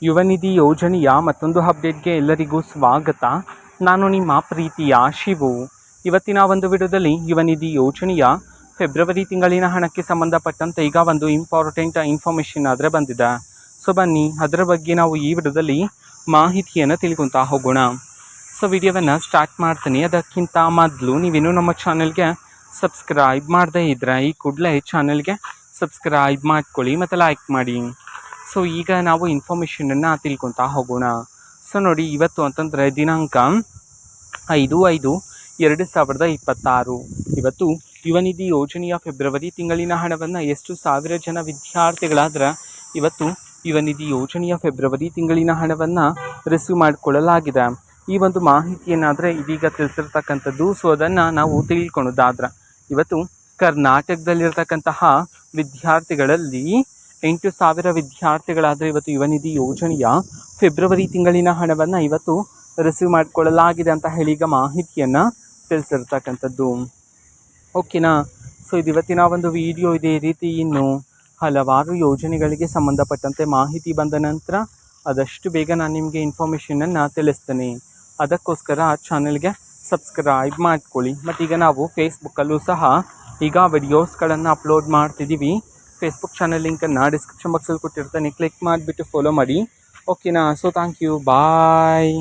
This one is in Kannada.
ಯುವ ನಿಧಿ ಯೋಜನೆಯ ಮತ್ತೊಂದು ಅಪ್ಡೇಟ್ಗೆ ಎಲ್ಲರಿಗೂ ಸ್ವಾಗತ. ನಾನು ನಿಮ್ಮ ಪ್ರೀತಿಯ ಶಿವು. ಇವತ್ತಿನ ಒಂದು ವಿಡಿಯೋದಲ್ಲಿ ಯುವ ನಿಧಿ ಯೋಜನೆಯ ಫೆಬ್ರವರಿ ತಿಂಗಳಿನ ಹಣಕ್ಕೆ ಸಂಬಂಧಪಟ್ಟಂತೆ ಈಗ ಒಂದು ಇಂಪಾರ್ಟೆಂಟ್ ಇನ್ಫಾರ್ಮೇಷನ್ ಆದರೆ ಬಂದಿದೆ. ಸೊ ಬನ್ನಿ ಅದರ ಬಗ್ಗೆ ನಾವು ಈ ವಿಡಿಯೋದಲ್ಲಿ ಮಾಹಿತಿಯನ್ನು ತಿಳ್ಕೊತಾ ಹೋಗೋಣ. ಸೊ ವಿಡಿಯೋವನ್ನು ಸ್ಟಾರ್ಟ್ ಮಾಡ್ತೀನಿ. ಅದಕ್ಕಿಂತ ಮೊದಲು ನೀವೇನು ನಮ್ಮ ಚಾನಲ್ಗೆ ಸಬ್ಸ್ಕ್ರೈಬ್ ಮಾಡದೇ ಇದ್ದರೆ ಈ ಕೂಡಲೇ ಚಾನಲ್ಗೆ ಸಬ್ಸ್ಕ್ರೈಬ್ ಮಾಡ್ಕೊಳ್ಳಿ ಮತ್ತು ಲೈಕ್ ಮಾಡಿ. ಸೊ ಈಗ ನಾವು ಇನ್ಫಾರ್ಮೇಷನನ್ನು ತಿಳ್ಕೊತಾ ಹೋಗೋಣ. ಸೊ ನೋಡಿ, ಇವತ್ತು ಅಂತಂದರೆ ದಿನಾಂಕ 5/5/2026. ಇವತ್ತು ಯುವ ನಿಧಿ ಯೋಜನೆಯ ಫೆಬ್ರವರಿ ತಿಂಗಳಿನ ಹಣವನ್ನು ಎಷ್ಟು ಸಾವಿರ ಜನ ವಿದ್ಯಾರ್ಥಿಗಳಾದ್ರೆ ಇವತ್ತು ಯುವ ನಿಧಿ ಯೋಜನೆಯ ಫೆಬ್ರವರಿ ತಿಂಗಳಿನ ಹಣವನ್ನು ರಿಸೀವ್ ಮಾಡಿಕೊಳ್ಳಲಾಗಿದೆ. ಈ ಒಂದು ಮಾಹಿತಿಯನ್ನಾದರೆ ಇದೀಗ ತಿಳಿಸಿರ್ತಕ್ಕಂಥದ್ದು. ಸೊ ಅದನ್ನು ನಾವು ತಿಳ್ಕೊಳ್ಳೋದಾದ್ರೆ ಇವತ್ತು ಕರ್ನಾಟಕದಲ್ಲಿರ್ತಕ್ಕಂತಹ ವಿದ್ಯಾರ್ಥಿಗಳಲ್ಲಿ 8,000 ವಿದ್ಯಾರ್ಥಿಗಳಾದರೆ ಇವತ್ತು ಯುವ ನಿಧಿ ಯೋಜನೆಯ ಫೆಬ್ರವರಿ ತಿಂಗಳಿನ ಹಣವನ್ನು ಇವತ್ತು ರಿಸೀವ್ ಮಾಡಿಕೊಳ್ಳಲಾಗಿದೆ ಅಂತ ಹೇಳಿ ಈಗ ಮಾಹಿತಿಯನ್ನು ತಿಳಿಸಿರ್ತಕ್ಕಂಥದ್ದು. ಓಕೆನಾ? ಸೊ ಇದು ಇವತ್ತಿನ ಒಂದು ವಿಡಿಯೋ. ಇದೇ ರೀತಿ ಇನ್ನು ಹಲವಾರು ಯೋಜನೆಗಳಿಗೆ ಸಂಬಂಧಪಟ್ಟಂತೆ ಮಾಹಿತಿ ಬಂದ ನಂತರ ಆದಷ್ಟು ಬೇಗ ನಾನು ನಿಮಗೆ ಇನ್ಫಾರ್ಮೇಷನನ್ನು ತಿಳಿಸ್ತೇನೆ. ಅದಕ್ಕೋಸ್ಕರ ಚಾನಲ್ಗೆ ಸಬ್ಸ್ಕ್ರೈಬ್ ಮಾಡ್ಕೊಳ್ಳಿ. ಮತ್ತೀಗ ನಾವು ಫೇಸ್ಬುಕ್ಕಲ್ಲೂ ಸಹ ಈಗ ವಿಡಿಯೋಸ್ಗಳನ್ನು ಅಪ್ಲೋಡ್ ಮಾಡ್ತಿದ್ದೀವಿ. ಫೇಸ್ಬುಕ್ ಚಾನಲ್ ಲಿಂಕನ್ನು ಡಿಸ್ಕ್ರಿಪ್ಷನ್ ಬಾಕ್ಸಲ್ಲಿ ಕೊಟ್ಟಿರ್ತಾನೆ, ಕ್ಲಿಕ್ ಮಾಡಿಬಿಟ್ಟು ಫಾಲೋ ಮಾಡಿ. ಓಕೆನಾ? So thank you, bye.